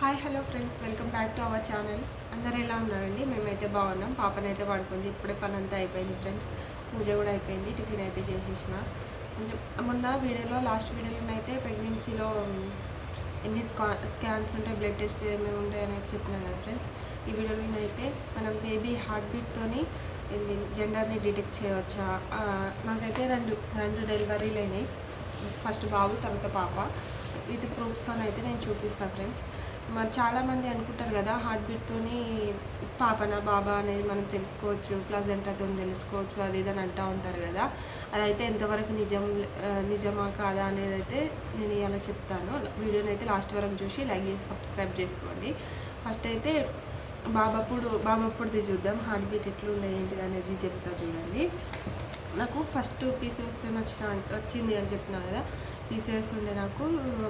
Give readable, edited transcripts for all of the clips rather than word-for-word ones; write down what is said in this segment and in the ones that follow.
Hi hello friends, welcome back to our channel. అందరు ఎలా ఉన్నారండి? మేమైతే బాగున్నాం. పాపనైతే పడుకుంది. ఇప్పుడే పని అంతా అయిపోయింది ఫ్రెండ్స్. పూజ కూడా అయిపోయింది. టిఫిన్ అయితే చేసేసిన. కొంచెం మొన్న వీడియోలో లాస్ట్ వీడియోలోనైతే ప్రెగ్నెన్సీలో ఎన్ని స్కాన్స్ ఉంటాయి, బ్లడ్ టెస్ట్ ఏమేమి ఉంటాయి అనేది చెప్పినా కదా ఫ్రెండ్స్. ఈ వీడియోలోనైతే మనం బేబీ హార్ట్ బీట్తోని జెండర్ని డిటెక్ట్ చేయవచ్చా. నాకైతే రెండు డెలివరీలు అయినాయి. ఫస్ట్ బాబు, తర్వాత పాప. విత్ ప్రూఫ్స్తోనైతే నేను చూపిస్తాను ఫ్రెండ్స్. మరి చాలామంది అనుకుంటారు కదా, హార్ట్ బీట్తోని పాపనా బాబా అనేది మనం తెలుసుకోవచ్చు, ప్లజెంటాతో తెలుసుకోవచ్చు, అది ఇదని అంటూ ఉంటారు కదా. అదైతే ఎంతవరకు నిజమా కాదా అనేది అయితే నేను ఇలా చెప్తాను. వీడియోని అయితే లాస్ట్ వరకు చూసి లైక్ చేసి సబ్స్క్రైబ్ చేసుకోండి. ఫస్ట్ అయితే బాబప్పుడుది చూద్దాం. హార్ట్ బీట్ ఎట్లుండే ఏంటిది అనేది చెప్తా చూడండి. నాకు ఫస్ట్ పీసీఓఎస్ వచ్చింది అని చెప్పినా కదా. పీసీఓఎస్ ఉండే నాకు.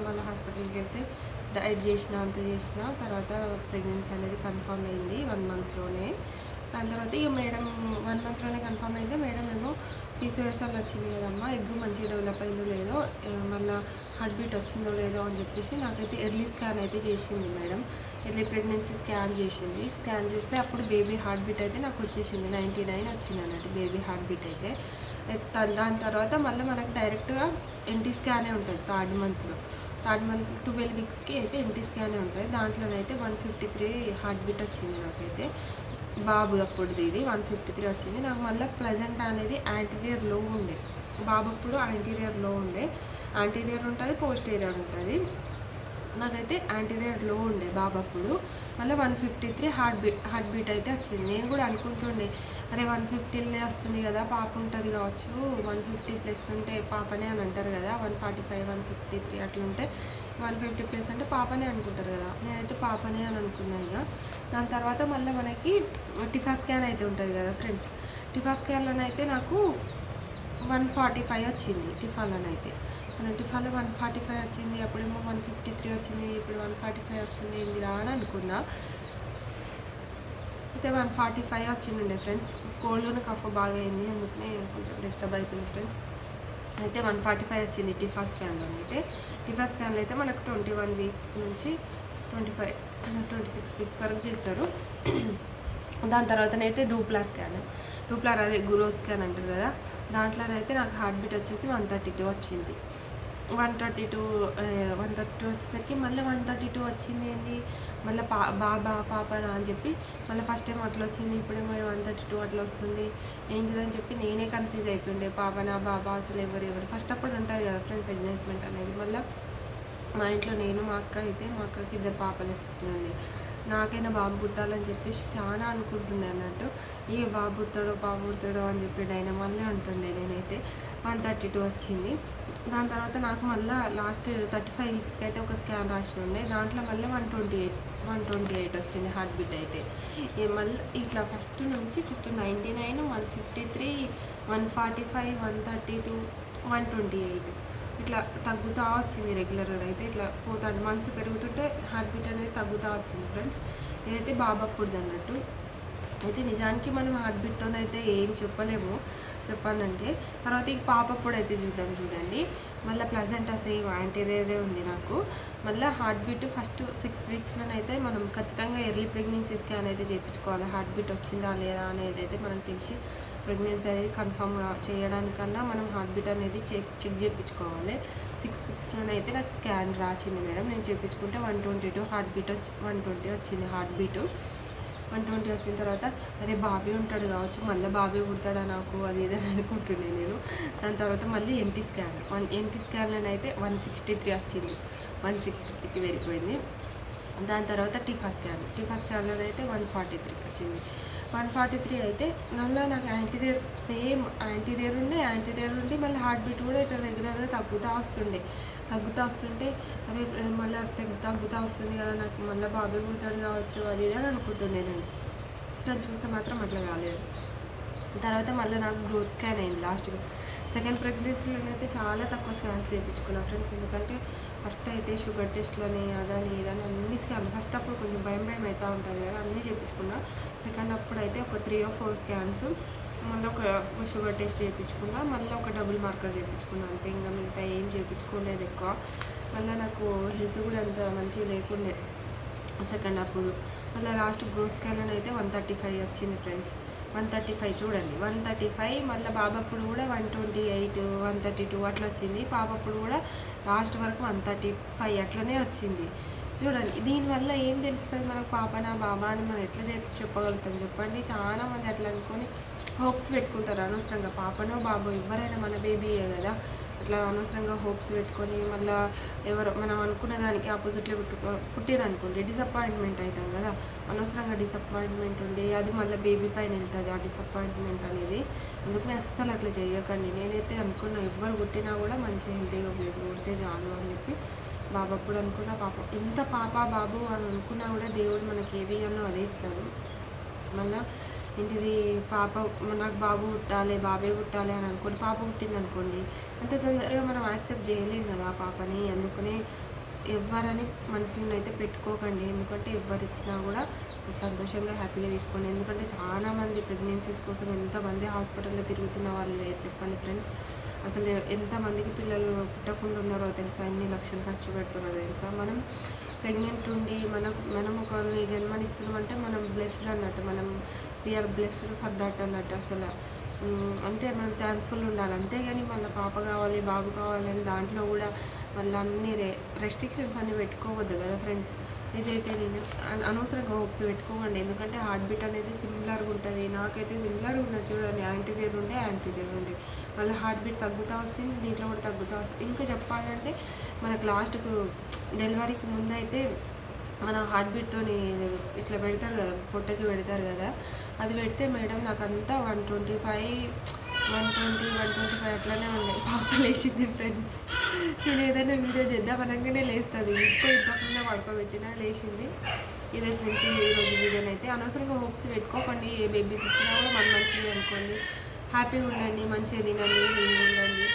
మళ్ళీ హాస్పిటల్కి వెళ్తే డైట్ అంత చేసిన తర్వాత ప్రెగ్నెన్సీ అనేది కన్ఫర్మ్ అయింది 1 monthలోనే. దాని తర్వాత ఇక మేడం 1 monthలోనే కన్ఫర్మ్ అయింది. మేడం ఏమో పీసీఓఎస్ వల్ల వచ్చింది కదమ్మా, ఎగ్ మంచిగా డెవలప్ అయిందో లేదో, మళ్ళీ హార్ట్ బీట్ వచ్చిందో లేదో అని చెప్పేసి నాకైతే ఎర్లీ స్కాన్ అయితే చేసింది మేడం. ఎర్లీ ప్రెగ్నెన్సీ స్కాన్ చేసింది. స్కాన్ చేస్తే అప్పుడు బేబీ హార్ట్ బీట్ అయితే నాకు వచ్చేసింది 99 వచ్చింది అన్నట్టు బేబీ హార్ట్ బీట్ అయితే. దాని తర్వాత మళ్ళీ మనకు డైరెక్ట్గా ఎన్టీ స్కానే ఉంటుంది థర్డ్ మంత్ 12 weeksకి అయితే ఎన్టీ స్కానే ఉంటుంది. దాంట్లోనైతే 153 హార్ట్ బీట్ వచ్చింది నాకైతే. బాబు అప్పుడుది ఇది 153 వచ్చింది నాకు. మళ్ళీ ప్లజెంట్ అనేది యాంటీరియర్ లో ఉండే. బాబు అప్పుడు యాంటీరియర్ లో ఉండే. యాంటీరియర్ ఉంటుంది, పోస్టీరియర్ ఉంటుంది. నాకైతే యాంటీరియర్ లో ఉండే బాబు అప్పుడు. మళ్ళీ 153 హార్ట్ బీట్ అయితే వచ్చింది. నేను కూడా అనుకుంటుండే, అరే 150 వస్తుంది కదా, పాప ఉంటుంది కావచ్చు, 150+ ఉంటే పాపనే అని అంటారు కదా. 145 153 అట్లుంటే 150+ అంటే పాపనే అనుకుంటారు కదా. నేనైతే పాపనే అని అనుకున్నా. ఇక దాని తర్వాత మళ్ళీ మనకి టిఫా స్కాన్ అయితే ఉంటుంది కదా ఫ్రెండ్స్. టిఫా స్కాన్లోనైతే నాకు 145 వచ్చింది. టిఫాలోనైతే టిఫాలో 145 వచ్చింది. అప్పుడేమో 153 వచ్చింది, ఇప్పుడు 145 వస్తుంది ఏందిరా అని అనుకున్నా. అయితే 145 వచ్చిండే ఫ్రెండ్స్. కోల్డ్లోనే కఫ్ బాగా అయింది, అందుకనే కొంచెం డిస్టర్బ్ అవుతుంది ఫ్రెండ్స్. అయితే 145 వచ్చింది టిఫా స్కాన్లో. అయితే టిఫా స్కాన్లో అయితే మనకు 21 weeks నుంచి 26 weeks వరకు చేస్తారు. దాని తర్వాతనైతే డూప్లా అదే గ్రోత్ స్కాన్ అంటారు కదా. దాంట్లోనైతే నాకు హార్ట్ బీట్ వచ్చేసి 132 వచ్చింది. 132 వచ్చేసరికి మళ్ళీ 132 వచ్చింది. ఏంది మళ్ళీ పాపనా అని చెప్పి మళ్ళీ ఫస్ట్ టైం అట్లా వచ్చింది, ఇప్పుడేమో 132 అట్లా వస్తుంది ఏంటిదని చెప్పి నేనే కన్ఫ్యూజ్ అవుతుండే. పాపనా బాబా అసలు ఎవరు ఫస్ట్ అప్పుడు ఉంటుంది కదా ఫ్రెండ్స్ ఎగ్జైట్మెంట్ అనేది. మళ్ళీ మా ఇంట్లో నేను మా అక్కకి 2 పాపలే పుట్టినండి. నాకైనా బాబు పుట్టాలని చెప్పేసి చాలా అనుకుంటుండే అన్నట్టు. ఏ బాబు పుడతాడో అని చెప్పి మళ్ళీ ఉంటుండే. నేనైతే 132 వచ్చింది. దాని తర్వాత నాకు మళ్ళీ లాస్ట్ 35 weeksకి అయితే ఒక స్కాన్ రాసి ఉండే. దాంట్లో మళ్ళీ 128 వచ్చింది హార్ట్ బీట్ అయితే. మళ్ళీ ఇట్లా ఫస్ట్ 99 153 145 132 128 ఇట్లా తగ్గుతూ వచ్చింది రెగ్యులర్గా. అయితే ఇట్లా పోతాడు మంత్స్ పెరుగుతుంటే హార్ట్ బీట్ అనేది తగ్గుతూ వచ్చింది ఫ్రెండ్స్. ఇదైతే బాబు అప్పుడుది అన్నట్టు. అయితే నిజానికి మనం హార్ట్ బీట్తోనైతే ఏం చెప్పాలంటే తర్వాత ఈ పాప అప్పుడు అయితే చూడండి. మళ్ళీ ప్లజెంటా సేమ్ యాంటీరియరే ఉంది నాకు. మళ్ళీ హార్ట్ బీట్ ఫస్ట్ 6 weeksలోనైతే మనం ఖచ్చితంగా ఎర్లీ ప్రెగ్నెన్సీ స్కాన్ అయితే చేయించుకోవాలి. హార్ట్ బీట్ వచ్చిందా లేదా అనేది అయితే మనకు తెలిసి ప్రెగ్నెన్సీ అనేది కన్ఫర్మ్ చేయడానికన్నా మనం హార్ట్ బీట్ అనేది చెక్ చేయించుకోవాలి. 6 weeksలోనైతే నాకు స్కాన్ రాసింది మేడం. నేను చేయించుకుంటే 122 హార్ట్ బీట్ 120 వచ్చింది హార్ట్ బీటు. 120 వచ్చిన తర్వాత అదే బాబీ ఉంటాడు కావచ్చు, మళ్ళీ బాబీ పుడతాడా నాకు అది ఇదని అనుకుంటుండే నేను. దాని తర్వాత మళ్ళీ ఎన్టీ స్కాన్లోనైతే 163 వచ్చింది. 163కి వెళ్ళిపోయింది. దాని తర్వాత టిఫా స్కాన్లోనైతే 143 వచ్చింది. 143 అయితే మళ్ళీ నాకు యాంటీరియర్ ఉండి మళ్ళీ హార్ట్ బీట్ కూడా ఇట్లా రెగ్యులర్గా తగ్గుతూ వస్తుంటే అరే మళ్ళీ తగ్గుతూ వస్తుంది కదా, నాకు మళ్ళీ బాబీ పుడతాడు కావచ్చు అది ఇది అని అనుకుంటుండే నేను. ఇట్లా చూస్తే మాత్రం అట్లా కాలేదు. తర్వాత మళ్ళీ నాకు గ్రోత్ స్కాన్ అయింది లాస్ట్గా. సెకండ్ ప్రెగ్నెన్సీలోనైతే చాలా తక్కువ స్కాన్స్ చేయించుకున్నాను ఫ్రెండ్స్. ఎందుకంటే ఫస్ట్ అయితే షుగర్ టెస్ట్లని అదని ఇదని అన్ని స్కాన్. ఫస్ట్ అప్పుడు కొంచెం భయం అవుతూ ఉంటుంది కదా, అన్నీ చేయించుకున్నా. సెకండ్ అప్పుడు అయితే ఒక 3 or 4 scans, మళ్ళీ ఒక షుగర్ టెస్ట్ చేయించుకున్నా, మళ్ళీ ఒక డబుల్ మార్కర్ చేయించుకున్నా. అంతే, ఇంకా మిగతా ఏం చేయించుకోలేదు ఎక్కువ. మళ్ళీ నాకు హెల్త్ కూడా అంత మంచిగా లేకుండే. సెకండ్ అప్పుడు. మళ్ళీ లాస్ట్ గ్రోత్ స్కేల్ అయితే 135 వచ్చింది ఫ్రెండ్స్. 135 చూడండి, 135. మళ్ళీ బాబప్పుడు కూడా 128, 132 అట్లా వచ్చింది. పాపప్పుడు కూడా లాస్ట్ వరకు 135 అట్లనే వచ్చింది. చూడండి, దీనివల్ల ఏం తెలుస్తుంది మనకు, పాపనా బాబా అని మనం ఎట్లా చెప్పగలుగుతాం చెప్పండి. చాలామంది అట్లా అనుకొని హోప్స్ పెట్టుకుంటారు అనవసరంగా. పాపనో బాబో ఎవరైనా మన బేబీయే కదా, అట్లా అనవసరంగా హోప్స్ పెట్టుకొని మళ్ళీ ఎవరు మనం అనుకున్న దానికి ఆపోజిట్లో పుట్టిరనుకోండి డిసప్పాయింట్మెంట్ అవుతాం కదా. అనవసరంగా డిసప్పాయింట్మెంట్ ఉండి అది మళ్ళీ బేబీ పైన వెళ్తుంది ఆ డిసప్పాయింట్మెంట్ అనేది. అందుకని అస్సలు అట్లా చేయకండి. నేనైతే అనుకున్నా ఎవరు పుట్టినా కూడా మంచి హెల్తీగా బేబీ పుడితే చాలు అని చెప్పి. బాబప్పుడు అనుకున్న పాప ఎంత పాప బాబు అని అనుకున్నా కూడా దేవుడు మనకి ఏది అన్నో అదే ఇస్తాడు. మళ్ళీ ఏంటిది, పాప నాకు బాబు పుట్టాలి బాబే పుట్టాలి అని అనుకోండి, పాప పుట్టింది అనుకోండి, అంత తొందరగా మనం యాక్సెప్ట్ చేయలేం కదా ఆ పాపని. అందుకనే ఎవరని మనసులో అయితే పెట్టుకోకండి. ఎందుకంటే ఎవరిచ్చినా కూడా సంతోషంగా హ్యాపీగా తీసుకోండి. ఎందుకంటే చాలామంది ప్రెగ్నెన్సీస్ కోసం ఎంతమంది హాస్పిటల్లో తిరుగుతున్న వాళ్ళు లేరు చెప్పండి ఫ్రెండ్స్. అసలు ఎంతమందికి పిల్లలు పుట్టకుండా ఉన్నారో తెలుసా, ఎన్ని లక్షలు ఖర్చు పెడుతున్నారో తెలుసా. మనం ప్రెగ్నెంట్ ఉండి మనం ఒకరిని జన్మనిస్తున్నామంటే మనం బ్లెస్డ్ అన్నట్టు, మనం వీఆర్ బ్లెస్డ్ ఫర్ దట్ అన్నట్టు. అసలు అంతే, మనం థ్యాంక్ఫుల్ ఉండాలి. అంతేగాని మళ్ళీ పాప కావాలి బాబు కావాలి అని దాంట్లో కూడా మళ్ళీ అన్ని రెస్ట్రిక్షన్స్ అన్నీ పెట్టుకోవద్దు కదా ఫ్రెండ్స్. ఇదైతే నేను అనవసరంగా హోప్స్ పెట్టుకోకండి. ఎందుకంటే హార్ట్ బీట్ అనేది సిమిలర్గా ఉంటుంది. నాకైతే సిమిలర్గా ఉన్నది చూడండి, యాంటీరియర్ ఉండే మళ్ళీ హార్ట్ బీట్ తగ్గుతూ వస్తుంది, దీంట్లో కూడా తగ్గుతూ వస్తుంది. ఇంకా చెప్పాలంటే మనకు లాస్ట్కు డెలివరీకి ముందు అయితే మన హార్ట్ బీట్తో ఇట్లా పెడతారు కదా, పొట్టకి పెడతారు కదా, అది పెడితే మేడం నాకు అంతా 125 అట్లనే ఉన్నాయి. పాప లేచింది ఫ్రెండ్స్. నేను ఏదైనా వీడియో చేద్దాం అనగానే లేస్తుంది. ఇంతకుముందే పడుకోబెట్టినా లేచింది. ఇదే ఫ్రెండ్స్ ఈరోజు వీడియోనైతే. అనవసరంగా హోప్స్ పెట్టుకోకండి. ఏ బేబీ పుట్టినా కూడా మన మంచిగా అనుకోండి, హ్యాపీగా ఉండండి, మంచిగా తినండి, హెల్తీగా ఉండండి,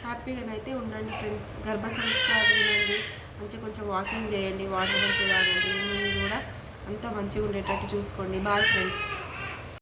హ్యాపీగానైతే ఉండండి ఫ్రెండ్స్. గర్భ సంస్కారం వినండి, మంచిగా కొంచెం వాకింగ్ చేయండి, వాటర్ మంచిగా తాగండి, మీరు కూడా అంతా మంచిగా ఉండేటట్టు చూసుకోండి. Boy friends.